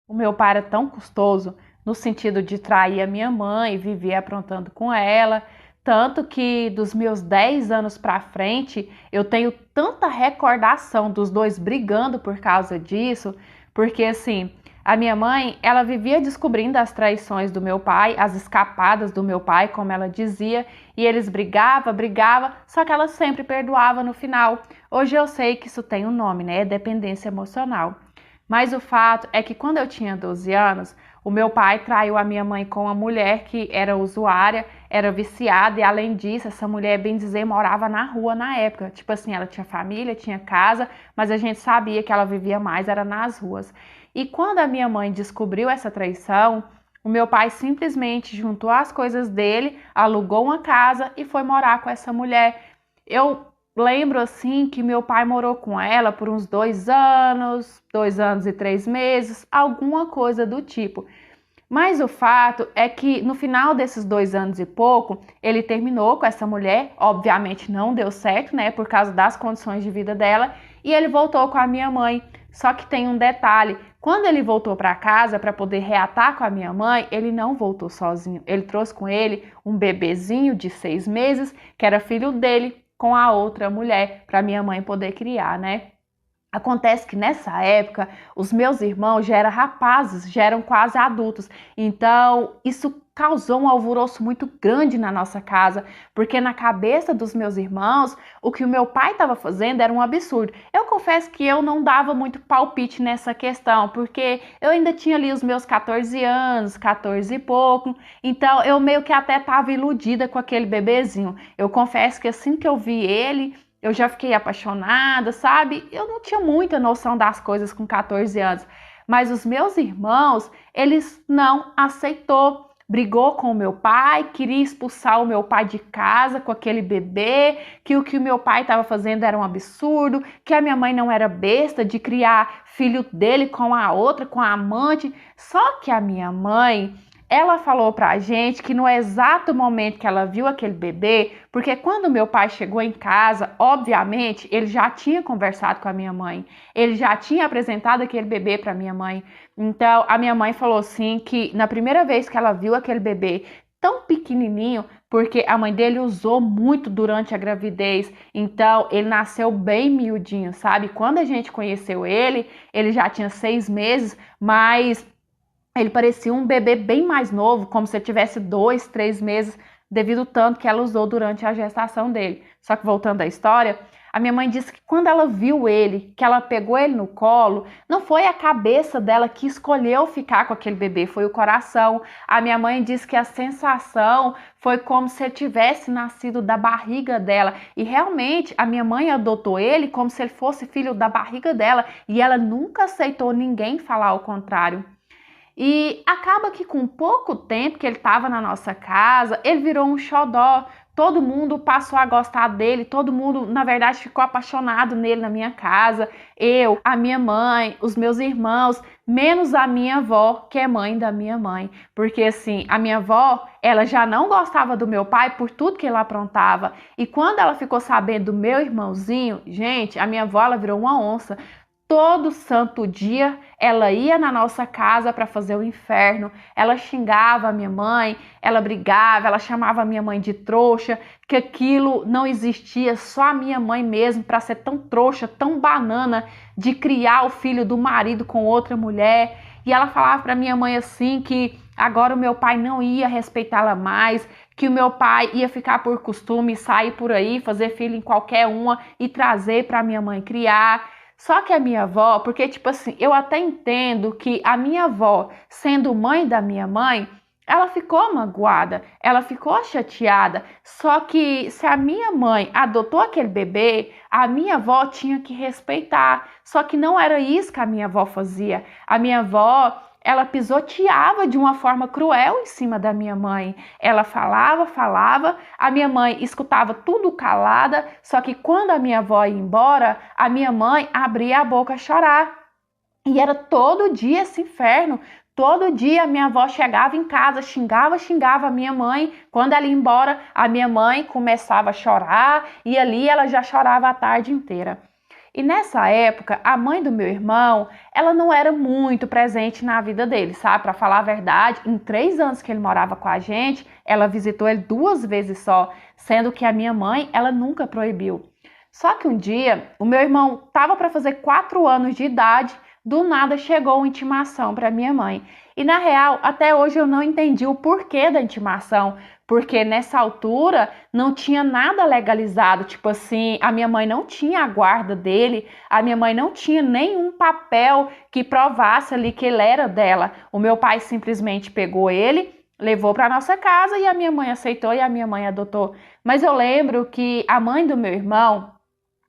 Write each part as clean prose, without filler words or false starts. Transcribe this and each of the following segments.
O meu pai era tão custoso no sentido de trair a minha mãe, viver aprontando com ela, tanto que dos meus 10 anos para frente, eu tenho tanta recordação dos dois brigando por causa disso, porque assim, a minha mãe, ela vivia descobrindo as traições do meu pai, as escapadas do meu pai, como ela dizia, e eles brigavam, só que ela sempre perdoava no final. Hoje eu sei que isso tem um nome, né? É dependência emocional. Mas o fato é que quando eu tinha 12 anos, o meu pai traiu a minha mãe com uma mulher que era usuária, era viciada e além disso, essa mulher, bem dizer, morava na rua na época. Tipo assim, ela tinha família, tinha casa, mas a gente sabia que ela vivia mais, era nas ruas. E quando a minha mãe descobriu essa traição, o meu pai simplesmente juntou as coisas dele, alugou uma casa e foi morar com essa mulher. Eu lembro assim que meu pai morou com ela por uns 2 anos e 3 meses, alguma coisa do tipo. Mas o fato é que no final desses 2 anos e pouco, ele terminou com essa mulher, obviamente não deu certo, né, por causa das condições de vida dela, e ele voltou com a minha mãe. Só que tem um detalhe, quando ele voltou para casa para poder reatar com a minha mãe, ele não voltou sozinho, ele trouxe com ele um bebezinho de 6 meses, que era filho dele, com a outra mulher, para minha mãe poder criar, né? Acontece que nessa época os meus irmãos já eram rapazes, já eram quase adultos, então isso causou um alvoroço muito grande na nossa casa, porque na cabeça dos meus irmãos o que o meu pai estava fazendo era um absurdo. Eu confesso que eu não dava muito palpite nessa questão, porque eu ainda tinha ali os meus 14 anos, 14 e pouco, então eu meio que até estava iludida com aquele bebezinho. Eu confesso que assim que eu vi ele, eu já fiquei apaixonada, sabe? Eu não tinha muita noção das coisas com 14 anos. Mas os meus irmãos, eles não aceitou. Brigou com o meu pai, queria expulsar o meu pai de casa com aquele bebê, que o que o meu pai estava fazendo era um absurdo, que a minha mãe não era besta de criar filho dele com a outra, com a amante. Só que a minha mãe, ela falou pra gente que no exato momento que ela viu aquele bebê, porque quando meu pai chegou em casa, obviamente, ele já tinha conversado com a minha mãe, ele já tinha apresentado aquele bebê para minha mãe. Então, a minha mãe falou assim que na primeira vez que ela viu aquele bebê tão pequenininho, porque a mãe dele usou muito durante a gravidez, então ele nasceu bem miudinho, sabe? Quando a gente conheceu ele já tinha 6 meses, mas ele parecia um bebê bem mais novo, como se ele tivesse 2, 3 meses, devido ao tanto que ela usou durante a gestação dele. Só que voltando à história, a minha mãe disse que quando ela viu ele, que ela pegou ele no colo, não foi a cabeça dela que escolheu ficar com aquele bebê, foi o coração. A minha mãe disse que a sensação foi como se ele tivesse nascido da barriga dela. E realmente a minha mãe adotou ele como se ele fosse filho da barriga dela. E ela nunca aceitou ninguém falar o contrário. E acaba que com pouco tempo que ele estava na nossa casa, ele virou um xodó. Todo mundo passou a gostar dele, todo mundo, na verdade, ficou apaixonado nele na minha casa. Eu, a minha mãe, os meus irmãos, menos a minha avó, que é mãe da minha mãe. Porque assim, a minha avó, ela já não gostava do meu pai por tudo que ele aprontava. E quando ela ficou sabendo do meu irmãozinho, gente, a minha avó, ela virou uma onça. Todo santo dia ela ia na nossa casa para fazer o inferno, ela xingava a minha mãe, ela brigava, ela chamava a minha mãe de trouxa, que aquilo não existia, só a minha mãe mesmo para ser tão trouxa, tão banana de criar o filho do marido com outra mulher. E ela falava para minha mãe assim que agora o meu pai não ia respeitá-la mais, que o meu pai ia ficar por costume sair por aí, fazer filho em qualquer uma e trazer para minha mãe criar. Só que a minha avó, porque tipo assim, eu até entendo que a minha avó, sendo mãe da minha mãe, ela ficou magoada, ela ficou chateada. Só que se a minha mãe adotou aquele bebê, a minha avó tinha que respeitar. Só que não era isso que a minha avó fazia. A minha avó, ela pisoteava de uma forma cruel em cima da minha mãe. Ela falava, a minha mãe escutava tudo calada, só que quando a minha avó ia embora, a minha mãe abria a boca a chorar. E era todo dia esse inferno. Todo dia a minha avó chegava em casa, xingava a minha mãe. Quando ela ia embora, a minha mãe começava a chorar e ali ela já chorava a tarde inteira. E nessa época, a mãe do meu irmão, ela não era muito presente na vida dele, sabe? Para falar a verdade, em 3 anos que ele morava com a gente, ela visitou ele 2 vezes só, sendo que a minha mãe, ela nunca proibiu. Só que um dia, o meu irmão estava para fazer 4 anos de idade, do nada chegou uma intimação para minha mãe. E na real, até hoje eu não entendi o porquê da intimação, porque nessa altura não tinha nada legalizado, tipo assim, a minha mãe não tinha a guarda dele, a minha mãe não tinha nenhum papel que provasse ali que ele era dela. O meu pai simplesmente pegou ele, levou para nossa casa e a minha mãe aceitou e a minha mãe adotou. Mas eu lembro que a mãe do meu irmão,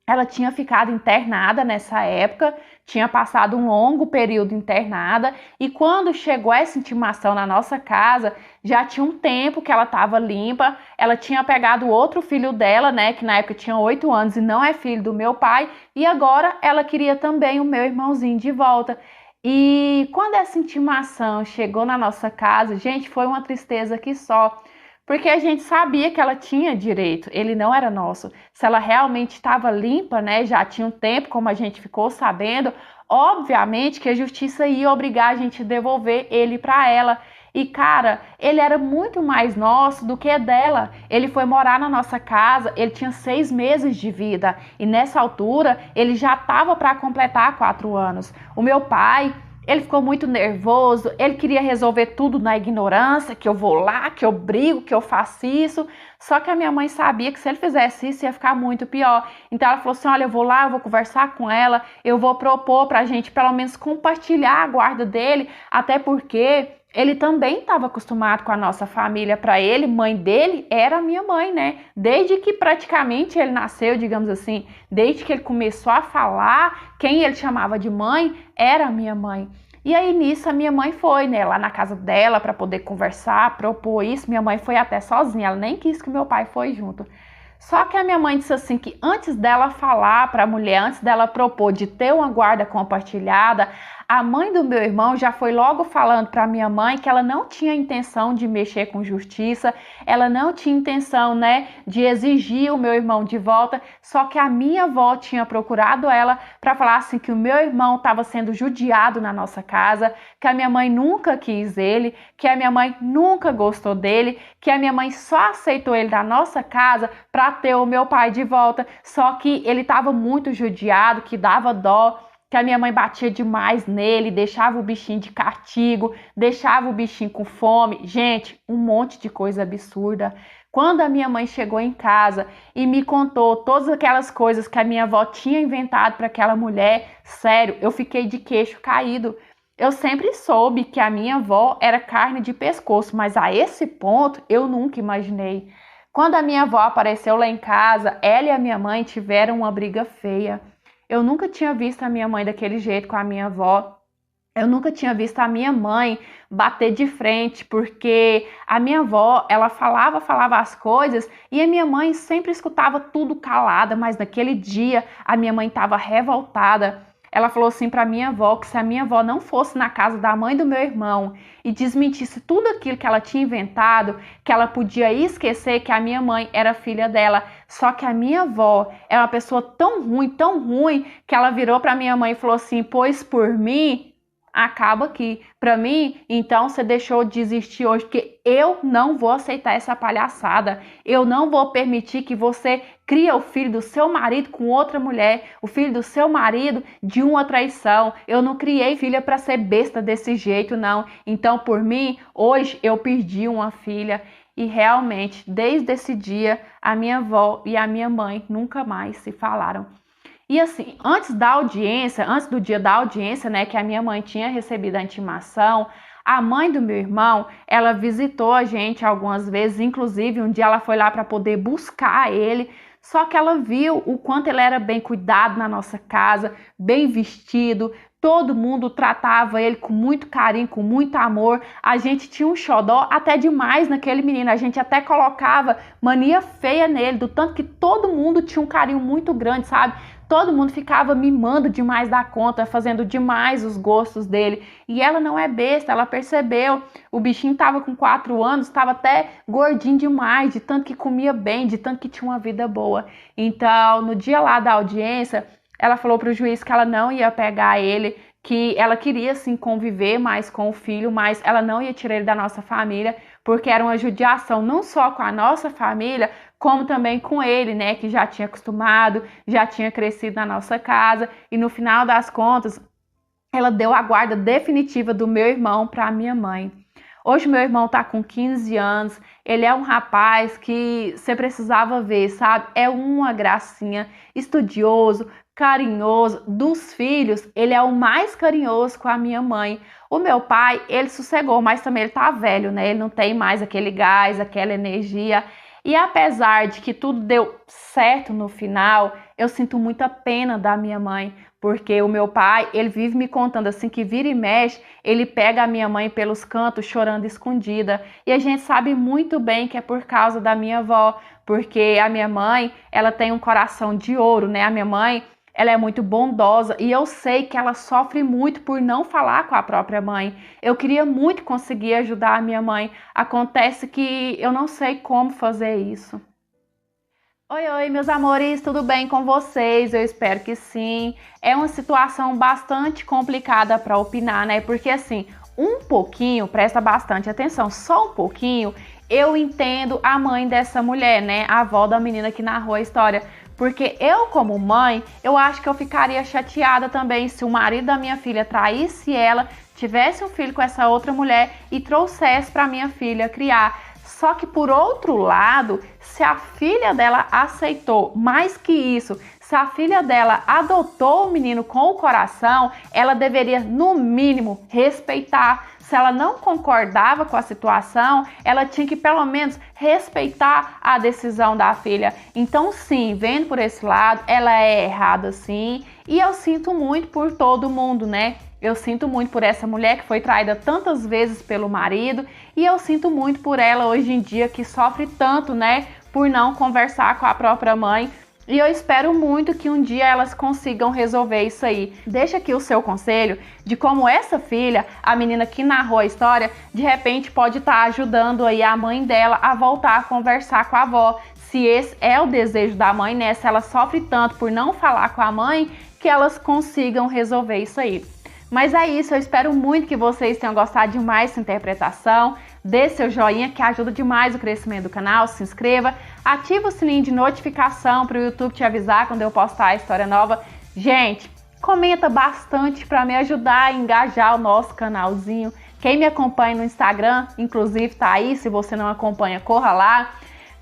ela tinha ficado internada nessa época, tinha passado um longo período internada e quando chegou essa intimação na nossa casa, já tinha um tempo que ela estava limpa, ela tinha pegado outro filho dela, né, que na época tinha 8 anos e não é filho do meu pai, e agora ela queria também o meu irmãozinho de volta. E quando essa intimação chegou na nossa casa, gente, foi uma tristeza que só. Porque a gente sabia que ela tinha direito, ele não era nosso. Se ela realmente estava limpa, né, já tinha um tempo, como a gente ficou sabendo, obviamente que a justiça ia obrigar a gente a devolver ele para ela. E cara, ele era muito mais nosso do que dela. Ele foi morar na nossa casa, ele tinha 6 meses de vida e nessa altura ele já estava para completar 4 anos. O meu pai, ele ficou muito nervoso, ele queria resolver tudo na ignorância, que eu vou lá, que eu brigo, que eu faço isso. Só que a minha mãe sabia que se ele fizesse isso ia ficar muito pior. Então ela falou assim, olha, eu vou lá, eu vou conversar com ela, eu vou propor pra gente pelo menos compartilhar a guarda dele, até porque ele também estava acostumado com a nossa família. Para ele, mãe dele era a minha mãe, né? Desde que praticamente ele nasceu, digamos assim, desde que ele começou a falar, quem ele chamava de mãe era a minha mãe. E aí nisso a minha mãe foi, né, lá na casa dela para poder conversar, propor isso. Minha mãe foi até sozinha, ela nem quis que meu pai foi junto. Só que a minha mãe disse assim que antes dela falar para a mulher, antes dela propor de ter uma guarda compartilhada, a mãe do meu irmão já foi logo falando para minha mãe que ela não tinha intenção de mexer com justiça, ela não tinha intenção, né, de exigir o meu irmão de volta, só que a minha avó tinha procurado ela para falar assim que o meu irmão estava sendo judiado na nossa casa, que a minha mãe nunca quis ele, que a minha mãe nunca gostou dele, que a minha mãe só aceitou ele na nossa casa para ter o meu pai de volta, só que ele estava muito judiado, que dava dó, que a minha mãe batia demais nele, deixava o bichinho de castigo, deixava o bichinho com fome. Gente, um monte de coisa absurda. Quando a minha mãe chegou em casa e me contou todas aquelas coisas que a minha avó tinha inventado para aquela mulher, sério, eu fiquei de queixo caído. Eu sempre soube que a minha avó era carne de pescoço, mas a esse ponto eu nunca imaginei. Quando a minha avó apareceu lá em casa, ela e a minha mãe tiveram uma briga feia. Eu nunca tinha visto a minha mãe daquele jeito com a minha avó. Eu nunca tinha visto a minha mãe bater de frente, porque a minha avó, ela falava as coisas e a minha mãe sempre escutava tudo calada, mas naquele dia a minha mãe estava revoltada. Ela falou assim para minha avó que se a minha avó não fosse na casa da mãe do meu irmão e desmentisse tudo aquilo que ela tinha inventado, que ela podia esquecer que a minha mãe era filha dela. Só que a minha avó é uma pessoa tão ruim, que ela virou para minha mãe e falou assim, pois por mim, acaba aqui. Para mim, então você deixou de existir hoje, porque eu não vou aceitar essa palhaçada. Eu não vou permitir que você crie o filho do seu marido com outra mulher, o filho do seu marido de uma traição. Eu não criei filha para ser besta desse jeito, não. Então, por mim, hoje eu perdi uma filha. E realmente, desde esse dia, a minha avó e a minha mãe nunca mais se falaram. E assim, antes do dia da audiência, né, que a minha mãe tinha recebido a intimação, a mãe do meu irmão, ela visitou a gente algumas vezes, inclusive um dia ela foi lá para poder buscar ele, só que ela viu o quanto ele era bem cuidado na nossa casa, bem vestido, todo mundo tratava ele com muito carinho, com muito amor. A gente tinha um xodó até demais naquele menino. A gente até colocava mania feia nele, do tanto que todo mundo tinha um carinho muito grande, sabe? Todo mundo ficava mimando demais da conta, fazendo demais os gostos dele. E ela não é besta, ela percebeu. O bichinho estava com 4 anos, estava até gordinho demais, de tanto que comia bem, de tanto que tinha uma vida boa. Então, no dia lá da audiência, ela falou para o juiz que ela não ia pegar ele, que ela queria sim conviver mais com o filho, mas ela não ia tirar ele da nossa família, porque era uma judiação não só com a nossa família, como também com ele, né, que já tinha acostumado, já tinha crescido na nossa casa, e no final das contas, ela deu a guarda definitiva do meu irmão para minha mãe. Hoje meu irmão tá com 15 anos, ele é um rapaz que você precisava ver, sabe? É uma gracinha, estudioso, carinhoso. Dos filhos, ele é o mais carinhoso com a minha mãe. O meu pai, ele sossegou, mas também ele tá velho, né? Ele não tem mais aquele gás, aquela energia. E apesar de que tudo deu certo no final, eu sinto muita pena da minha mãe, porque o meu pai, ele vive me contando assim que vira e mexe, ele pega a minha mãe pelos cantos chorando escondida. E a gente sabe muito bem que é por causa da minha avó, porque a minha mãe, ela tem um coração de ouro, né? A minha mãe, ela é muito bondosa e eu sei que ela sofre muito por não falar com a própria mãe. Eu queria muito conseguir ajudar a minha mãe. Acontece que eu não sei como fazer isso. Oi, meus amores, tudo bem com vocês? Eu espero que sim. É uma situação bastante complicada para opinar, né? Porque assim, um pouquinho, presta bastante atenção, só um pouquinho, eu entendo a mãe dessa mulher, né? A avó da menina que narrou a história. Porque eu, como mãe, eu acho que eu ficaria chateada também se o marido da minha filha traísse ela, tivesse um filho com essa outra mulher e trouxesse para minha filha criar. Só que por outro lado, se a filha dela aceitou, mais que isso, se a filha dela adotou o menino com o coração, ela deveria, no mínimo, respeitar. Se ela não concordava com a situação, ela tinha que pelo menos respeitar a decisão da filha. Então, sim, vendo por esse lado, ela é errada, sim. E eu sinto muito por todo mundo, né? Eu sinto muito por essa mulher que foi traída tantas vezes pelo marido e eu sinto muito por ela hoje em dia que sofre tanto, né, por não conversar com a própria mãe. E eu espero muito que um dia elas consigam resolver isso aí. Deixa aqui o seu conselho de como essa filha, a menina que narrou a história, de repente pode estar ajudando aí a mãe dela a voltar a conversar com a avó. Se esse é o desejo da mãe, né, se ela sofre tanto por não falar com a mãe, que elas consigam resolver isso aí. Mas é isso, eu espero muito que vocês tenham gostado de mais essa interpretação. Dê seu joinha que ajuda demais o crescimento do canal, se inscreva, ativa o sininho de notificação para o YouTube te avisar quando eu postar a história nova. Gente, comenta bastante para me ajudar a engajar o nosso canalzinho. Quem me acompanha no Instagram, inclusive tá aí, se você não acompanha, corra lá.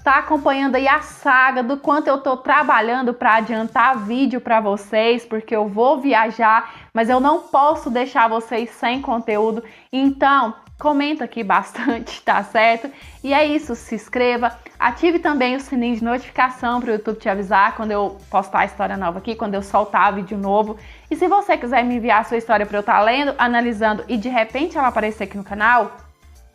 Tá acompanhando aí a saga do quanto eu tô trabalhando para adiantar vídeo para vocês, porque eu vou viajar, mas eu não posso deixar vocês sem conteúdo. Então, comenta aqui bastante, tá certo? E é isso, se inscreva, ative também o sininho de notificação para o YouTube te avisar quando eu postar a história nova aqui, quando eu soltar vídeo novo. E se você quiser me enviar a sua história para eu estar lendo, analisando e de repente ela aparecer aqui no canal,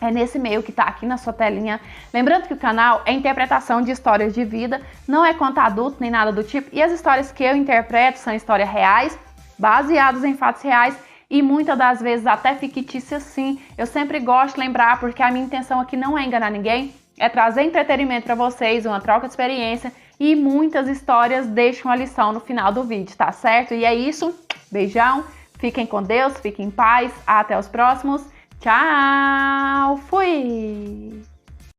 é nesse e-mail que tá aqui na sua telinha. Lembrando que o canal é interpretação de histórias de vida, não é conto adulto nem nada do tipo. E as histórias que eu interpreto são histórias reais, baseadas em fatos reais e muitas das vezes até fictícias sim. Eu sempre gosto de lembrar porque a minha intenção aqui não é enganar ninguém, é trazer entretenimento para vocês, uma troca de experiência e muitas histórias deixam a lição no final do vídeo, tá certo? E é isso, beijão, fiquem com Deus, fiquem em paz, até os próximos. Tchau, fui!